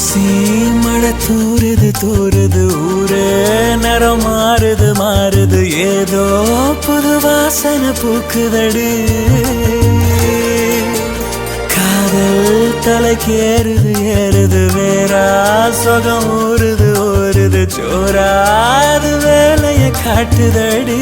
ஊசி மழை தூருது தூருது ஊரே நிறம் மாறுது மாறுது ஏதோ புது வாசனை பூக்குதடி காதல் தலைக்கு ஏறுது ஏறுது வேறா சொகம் ஊறுது ஊறுது சோறாது வேலைய காட்டுதடி